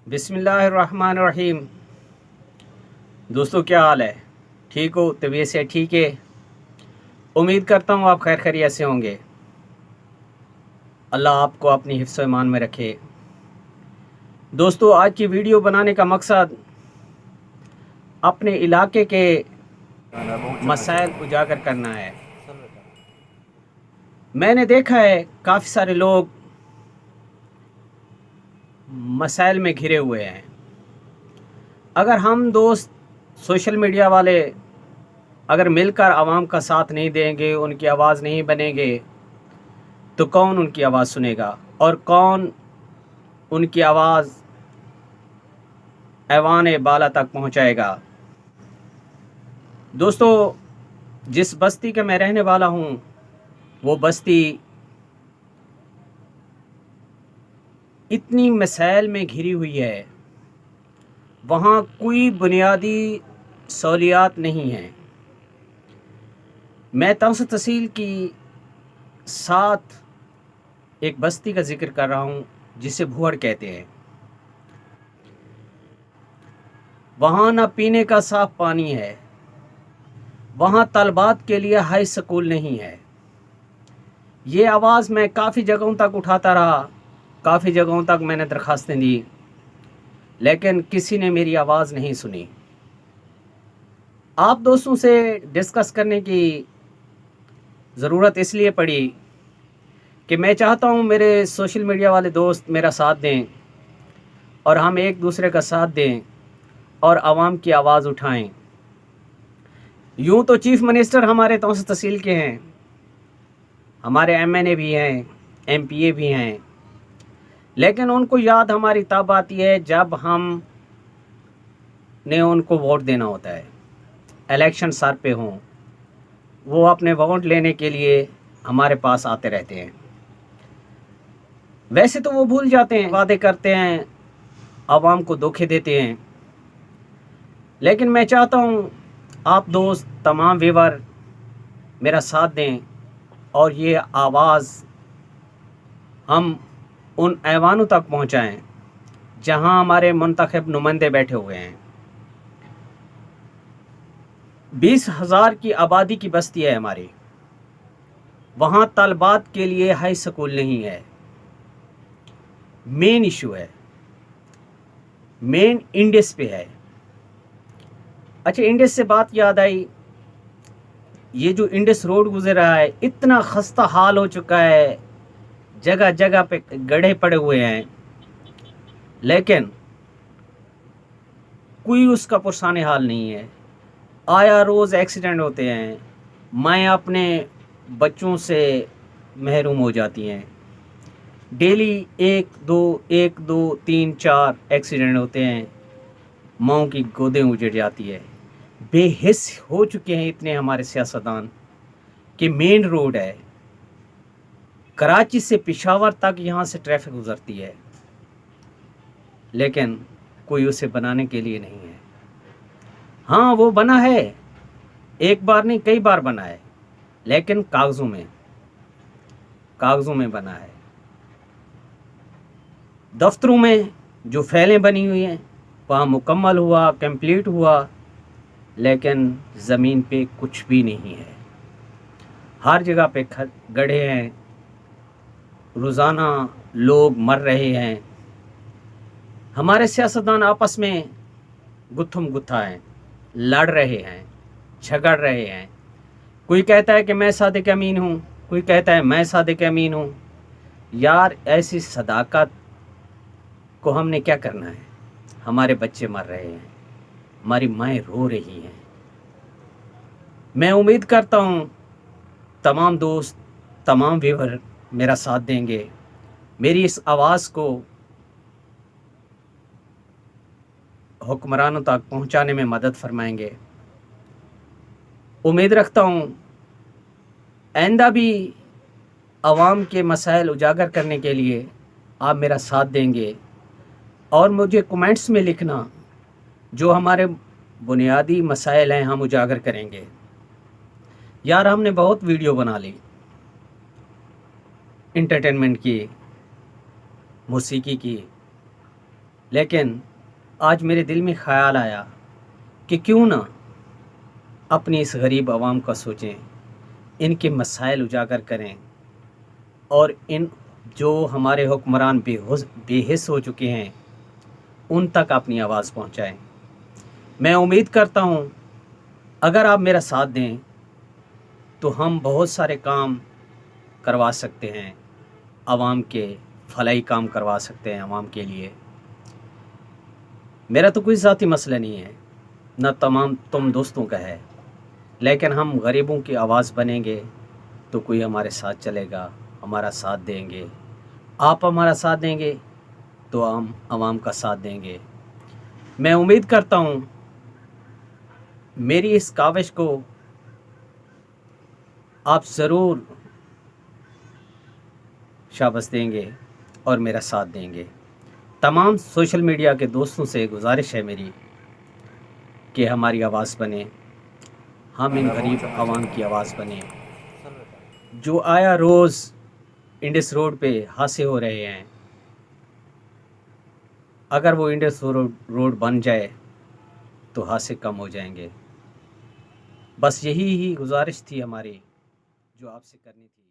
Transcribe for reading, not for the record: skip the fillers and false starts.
बिस्मिल्लाहिर्रहमानिर्रहीम। दोस्तों, क्या हाल है? ठीक हो? तबीयत से ठीक है? उम्मीद करता हूँ आप खैर खैरियत से होंगे। अल्लाह आपको अपनी हिफ्ज़ ईमान में रखे। दोस्तों, आज की वीडियो बनाने का मकसद अपने इलाके के मसाइल उजागर करना है। मैंने देखा है काफ़ी सारे लोग मसाइल में घिरे हुए हैं। अगर हम दोस्त सोशल मीडिया वाले अगर मिलकर आवाम का साथ नहीं देंगे, उनकी आवाज़ नहीं बनेंगे, तो कौन उनकी आवाज़ सुनेगा और कौन उनकी आवाज़ ऐवान बाला तक पहुंचाएगा? दोस्तों, जिस बस्ती का मैं रहने वाला हूं, वो बस्ती इतनी मसाइल में घिरी हुई है। वहाँ कोई बुनियादी सहूलियात नहीं है। मैं तौस तहसील की साथ एक बस्ती का जिक्र कर रहा हूँ जिसे भुअड़ कहते हैं। वहाँ ना पीने का साफ पानी है, वहाँ तलबात के लिए हाई स्कूल नहीं है। ये आवाज़ मैं काफ़ी जगहों तक उठाता रहा, काफ़ी जगहों तक मैंने दरखास्तें दी, लेकिन किसी ने मेरी आवाज़ नहीं सुनी। आप दोस्तों से डिस्कस करने की ज़रूरत इसलिए पड़ी कि मैं चाहता हूँ मेरे सोशल मीडिया वाले दोस्त मेरा साथ दें और हम एक दूसरे का साथ दें और आवाम की आवाज़ उठाएं। यूँ तो चीफ़ मिनिस्टर हमारे तौस तहसील के हैं, हमारे एमएनए भी हैं, एमपीए भी हैं, लेकिन उनको याद हमारी तब आती है जब हम ने उनको वोट देना होता है। इलेक्शन सर पे हों, वो अपने वोट लेने के लिए हमारे पास आते रहते हैं। वैसे तो वो भूल जाते हैं, वादे करते हैं, आवाम को धोखे देते हैं, लेकिन मैं चाहता हूँ आप दोस्त तमाम व्यूअर मेरा साथ दें और ये आवाज़ हम उन ऐवानों तक पहुँचाएँ जहाँ हमारे मुंतखब नुमाइंदे बैठे हुए हैं। 20,000 की आबादी की बस्ती है हमारी। वहाँ तलबात के लिए हाई स्कूल नहीं है। मेन इशू है, मेन इंडस पे है। अच्छा, इंडस से बात याद आई, ये जो इंडस रोड गुजर रहा है इतना खस्ता हाल हो चुका है, जगह जगह पे गड्ढे पड़े हुए हैं, लेकिन कोई उसका पुरसाने हाल नहीं है। आया रोज़ एक्सीडेंट होते हैं, माएँ अपने बच्चों से महरूम हो जाती हैं। डेली एक दो तीन चार एक्सीडेंट होते हैं, माँओं की गोदें उजड़ जाती है। बेहिस हो चुके हैं इतने हमारे सियासतदान कि मेन रोड है, कराची से पेशावर तक यहाँ से ट्रैफिक गुजरती है, लेकिन कोई उसे बनाने के लिए नहीं है। हाँ, वो बना है, एक बार नहीं कई बार बना है, लेकिन कागज़ों में बना है। दफ्तरों में जो फाइलें बनी हुई हैं वहाँ मुकम्मल हुआ, कंप्लीट हुआ, लेकिन ज़मीन पे कुछ भी नहीं है। हर जगह पे गड्ढे हैं, रोज़ाना लोग मर रहे हैं। हमारे सियासतदान आपस में गुत्थम गुत्था हैं, लड़ रहे हैं, झगड़ रहे हैं। कोई कहता है कि मैं सादिक अमीन हूँ, कोई कहता है मैं सादिक अमीन हूँ। यार, ऐसी सदाकत को हमने क्या करना है? हमारे बच्चे मर रहे हैं, हमारी माएँ रो रही हैं। मैं उम्मीद करता हूँ तमाम दोस्त, तमाम व्यूअर मेरा साथ देंगे, मेरी इस आवाज़ को हुक्मरानों तक पहुँचाने में मदद फरमाएंगे। उम्मीद रखता हूँ आइंदा भी आवाम के मसाइल उजागर करने के लिए आप मेरा साथ देंगे और मुझे कमेंट्स में लिखना, जो हमारे बुनियादी मसाइल हैं हम उजागर करेंगे। यार, हमने बहुत वीडियो बना ली, एंटरटेनमेंट की, मौसीकी की, लेकिन आज मेरे दिल में ख़्याल आया कि क्यों ना अपनी इस गरीब आवाम का सोचें, इनके मसाइल उजागर करें और इन जो हमारे हुक्मरान बेहिस हो चुके हैं उन तक अपनी आवाज़ पहुंचाएं। मैं उम्मीद करता हूं अगर आप मेरा साथ दें तो हम बहुत सारे काम करवा सकते हैं, आवाम के भलाई काम करवा सकते हैं आवाम के लिए। मेरा तो कोई ज़ाती मसला नहीं है, न तुम दोस्तों का है, लेकिन हम गरीबों की आवाज़ बनेंगे तो कोई हमारे साथ चलेगा, हमारा साथ देंगे। आप हमारा साथ देंगे तो हम आवाम का साथ देंगे। मैं उम्मीद करता हूँ मेरी इस काविश को आप ज़रूर शाबाश देंगे और मेरा साथ देंगे। तमाम सोशल मीडिया के दोस्तों से गुजारिश है मेरी कि हमारी आवाज़ बने, हम इन गरीब आवाम की आवाज़ बने। जो आया रोज़ इंडस रोड पे हादसे हो रहे हैं, अगर वो इंडस रोड बन जाए तो हादसे कम हो जाएंगे। बस यही गुजारिश थी हमारी जो आपसे करनी थी।